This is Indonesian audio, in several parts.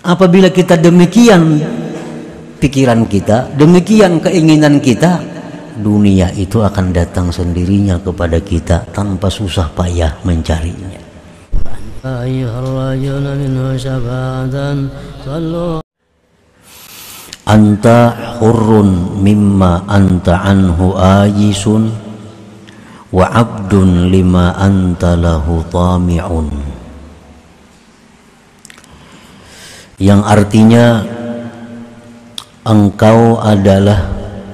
Apabila kita demikian pikiran kita, demikian keinginan kita, dunia itu akan datang sendirinya kepada kita tanpa susah payah mencarinya. Anta hurrun mimma anta anhu ajisun wa abdun lima anta lahu tami'un, yang artinya engkau adalah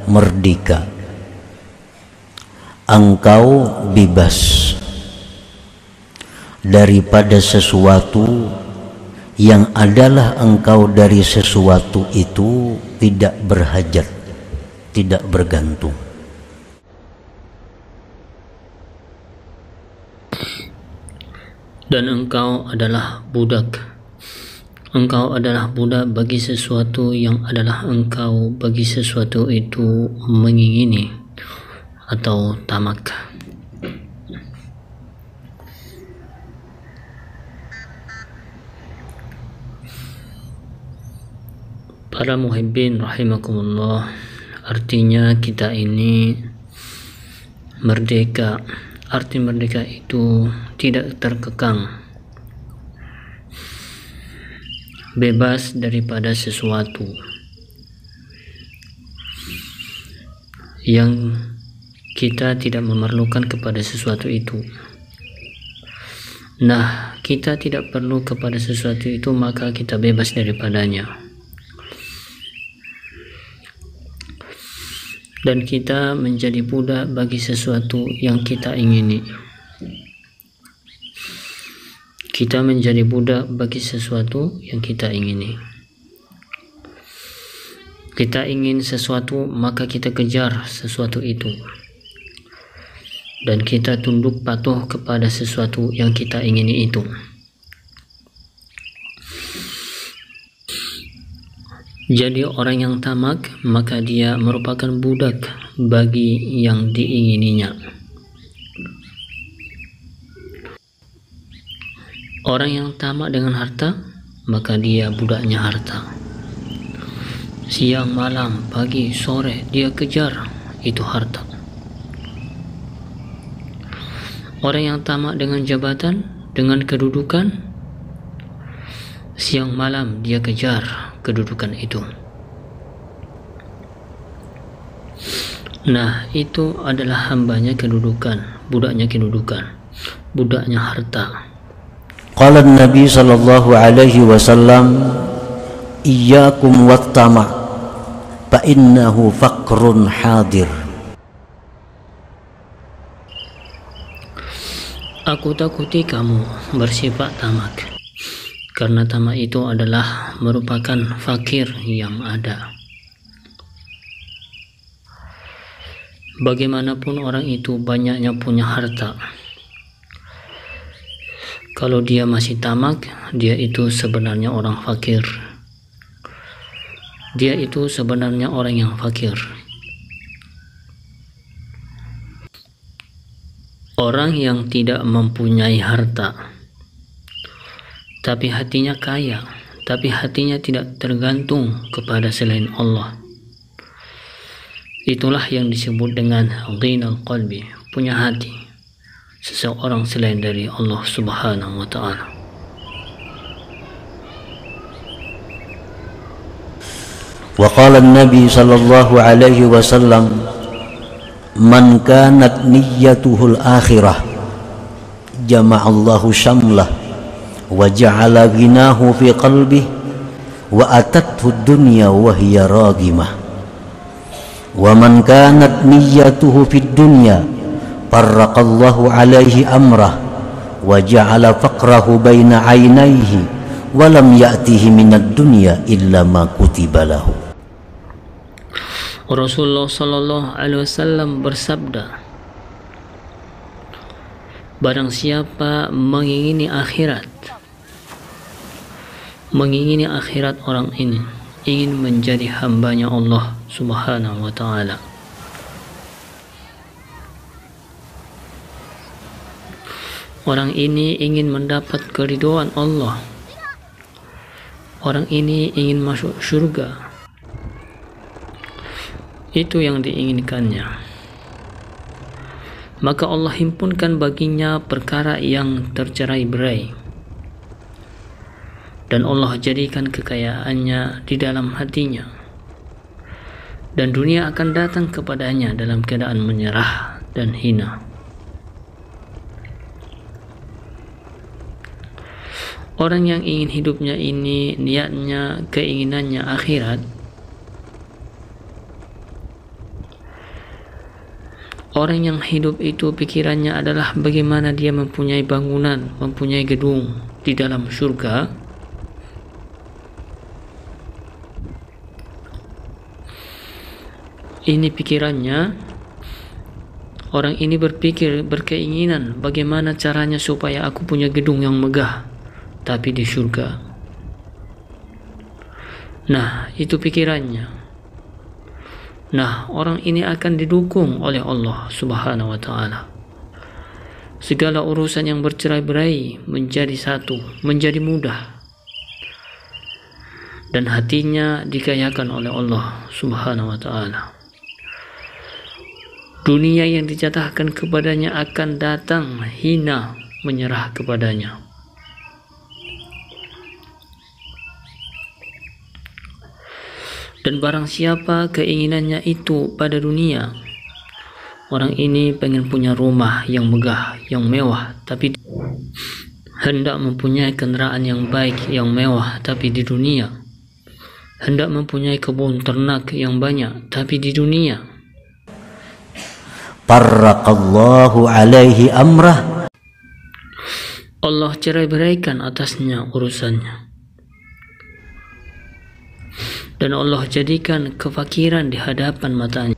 merdeka, engkau bebas daripada sesuatu yang adalah engkau dari sesuatu itu tidak berhajat, tidak bergantung. Dan engkau adalah budak. Engkau adalah budak bagi sesuatu yang adalah engkau bagi sesuatu itu mengingini atau tamak. Para muhibbin rahimakumullah, artinya kita ini merdeka. Arti merdeka itu tidak terkekang, bebas daripada sesuatu yang kita tidak memerlukan kepada sesuatu itu. Nah, kita tidak perlu kepada sesuatu itu, maka kita bebas daripadanya. Dan kita menjadi budak bagi sesuatu yang kita ingini. Kita menjadi budak bagi sesuatu yang kita ingini. Kita ingin sesuatu, maka kita kejar sesuatu itu. Dan kita tunduk patuh kepada sesuatu yang kita ingini itu. Jadi orang yang tamak, maka dia merupakan budak bagi yang diingininya. Orang yang tamak dengan harta, maka dia budaknya harta. Siang, malam, pagi, sore, dia kejar itu harta. Orang yang tamak dengan jabatan, dengan kedudukan, siang malam dia kejar kedudukan itu. Nah, itu adalah hambanya kedudukan, budaknya kedudukan, budaknya harta. Qala Nabi sallallahu alaihi wasallam, iyyakum wattama' fa innahu faqrun hadir. Aku takuti kamu bersifat tamak, karena tamak itu adalah merupakan fakir yang ada. Bagaimanapun orang itu banyaknya punya harta, kalau dia masih tamak, dia itu sebenarnya orang fakir. Dia itu sebenarnya orang yang fakir. Orang yang tidak mempunyai harta, tapi hatinya kaya, tapi hatinya tidak tergantung kepada selain Allah, itulah yang disebut dengan ghinal qalbi, punya hati seseorang selain dari Allah Subhanahu wa ta'ala. Wa qala an-nabi sallallahu alaihi wasallam, man kanat niyyatuhul akhirah jama'allahu syamlah wa ja'ala ghinahu fi qalbih wa atathu dunya wa hiya ragimah wa man kanat niyyatuhu fid dunya farraqallahu alaihi amrah wa ja'ala faqrahu baina 'ainaihi wa lam ya'tihi minad dunya illa ma kutiba lahu. Rasulullah sallallahu alaihi wasallam bersabda, barang siapa mengingini akhirat orang ini ingin menjadi hambanya Allah Subhanahu wa ta'ala, orang ini ingin mendapat keridhaan Allah, orang ini ingin masuk surga, itu yang diinginkannya, maka Allah himpunkan baginya perkara yang tercerai-berai, dan Allah jadikan kekayaannya di dalam hatinya, dan dunia akan datang kepadanya dalam keadaan menyerah dan hina. Orang yang ingin hidupnya ini niatnya, keinginannya akhirat, orang yang hidup itu pikirannya adalah bagaimana dia mempunyai bangunan, mempunyai gedung di dalam surga, ini pikirannya. Orang ini berpikir, berkeinginan bagaimana caranya supaya aku punya gedung yang megah tapi di surga. Nah, itu pikirannya. Nah, orang ini akan didukung oleh Allah Subhanahu wa ta'ala. Segala urusan yang bercerai-berai menjadi satu, menjadi mudah, dan hatinya dikayakan oleh Allah Subhanahu wa ta'ala. Dunia yang dijatahkan kepadanya akan datang hina, menyerah kepadanya. Dan barang siapa keinginannya itu pada dunia, orang ini pengen punya rumah yang megah, yang mewah, tapi hendak mempunyai kendaraan yang baik, yang mewah, tapi di dunia, hendak mempunyai kebun ternak yang banyak, tapi di dunia, farraqallahu alaihi amrah, Allah cerai-beraikan atasnya urusannya, dan Allah jadikan kefakiran di hadapan matanya,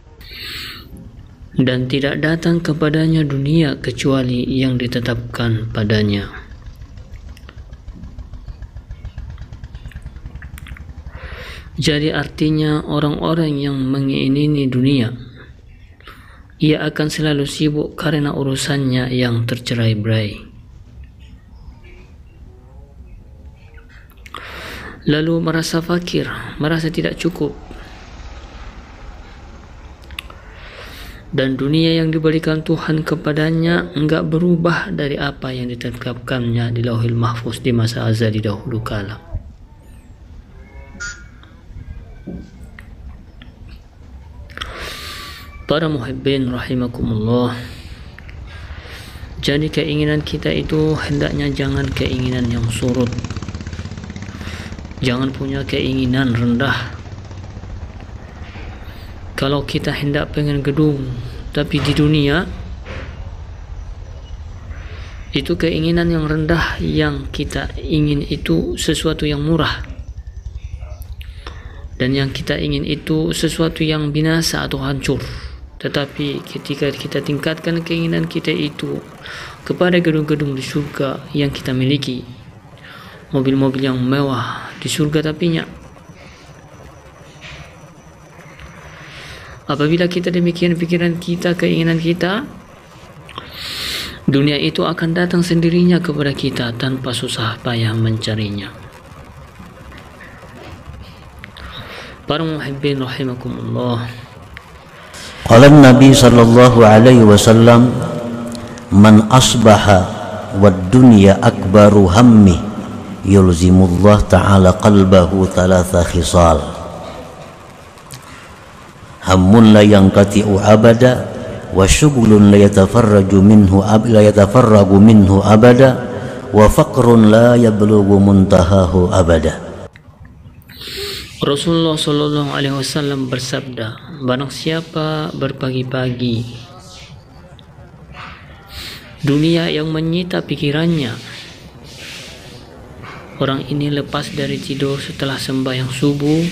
dan tidak datang kepadanya dunia kecuali yang ditetapkan padanya. Jadi artinya orang-orang yang mengingini dunia, ia akan selalu sibuk karena urusannya yang tercerai-berai. Lalu merasa fakir, merasa tidak cukup, dan dunia yang diberikan Tuhan kepadanya enggak berubah dari apa yang ditetapkannya di Lauhil Mahfuz di masa azali dahulu kala. Para muhibbin rahimakumullah, jadi keinginan kita itu hendaknya jangan keinginan yang surut. Jangan punya keinginan rendah. Kalau kita hendak pengen gedung, tapi di dunia, itu keinginan yang rendah. Yang kita ingin itu sesuatu yang murah, dan yang kita ingin itu sesuatu yang binasa atau hancur. Tetapi ketika kita tingkatkan keinginan kita itu kepada gedung-gedung di surga yang kita miliki, mobil-mobil yang mewah di surga tapinya, apabila kita demikian pikiran kita, keinginan kita, dunia itu akan datang sendirinya kepada kita tanpa susah payah mencarinya. Para muhibbin rahimakumullah, qala Nabi sallallahu alaihi wasallam, man asbaha wad dunya akbaru hammi yulzimullah ta'ala qalbahu thalatha khisal, hammun la yanqati'u abada, wa syughlun la yatafarragu minhu abada, wa faqrun la yablughu muntahahu abada. Rasulullah sallallahu alaihi wasallam bersabda, barang siapa berpagi-pagi dunia yang menyita pikirannya, orang ini lepas dari tidur setelah sembahyang subuh,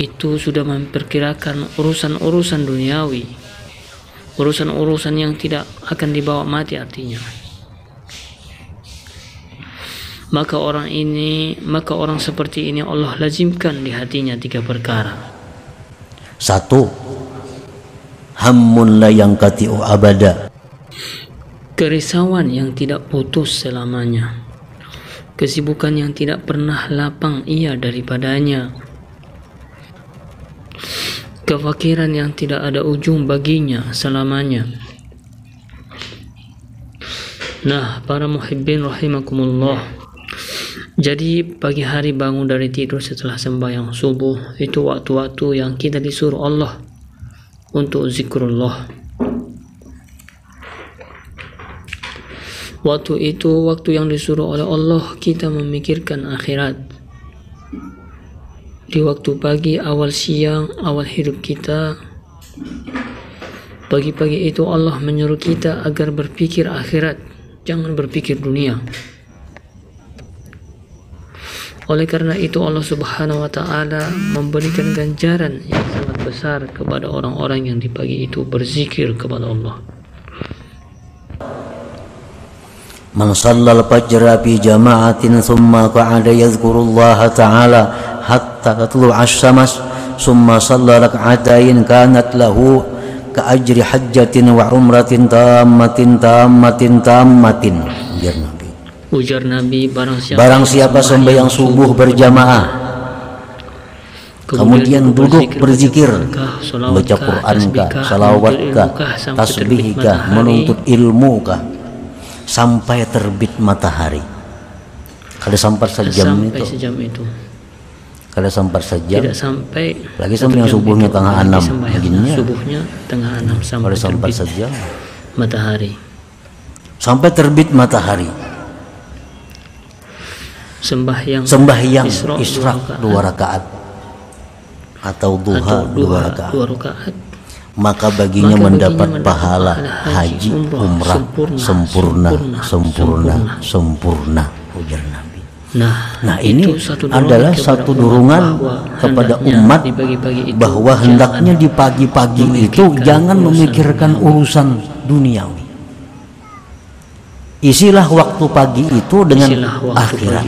itu sudah memperkirakan urusan-urusan duniawi, urusan-urusan yang tidak akan dibawa mati artinya. Maka orang seperti ini Allah lazimkan di hatinya 3 perkara. 1. Hammun la yanqati'u abada, Kerisauan yang tidak putus selamanya. kesibukan yang tidak pernah lapang ia daripadanya, kefakiran yang tidak ada ujung baginya selamanya. Nah, para muhibbin rahimakumullah, jadi pagi hari bangun dari tidur setelah sembahyang subuh itu waktu-waktu yang kita disuruh Allah untuk zikrullah. Waktu itu waktu yang disuruh oleh Allah kita memikirkan akhirat. Di waktu pagi, awal siang, awal hidup kita, pagi-pagi itu Allah menyuruh kita agar berpikir akhirat, jangan berpikir dunia. Oleh karena itu Allah Subhanahu wa Ta'ala memberikan ganjaran yang sangat besar kepada orang-orang yang di pagi itu berzikir kepada Allah. Man shallal fajra fi jama'atin thumma qa'ada yadhkurullaha ta'ala hatta tatlu'a asy-syams thumma shalla rak'atain kanat lahu ka ajri hajjatin wa umratin tammatin. Ujar Nabi, barang siapa sembahyang subuh berjamaah kemudian duduk berzikir, baca Qur'ankah, salawatkah, tasbihkah, menuntut ilmukah sampai terbit matahari. Kalau sampai sejam itu. Kalau sampai sejam. Tidak sampai. Lagi sampai yang subuhnya tengah 6. Begininya. Subuhnya tengah 6 sampai terbit sejam matahari. Sampai terbit matahari. Sembahyang Isra 2 rakaat atau duha 2 rakaat. Maka baginya mendapat pahala haji umrah sempurna, ujar Nabi. Nah ini adalah satu dorongan kepada umat bahwa hendaknya di pagi-pagi itu jangan memikirkan urusan duniawi. Isilah waktu pagi itu dengan akhirat.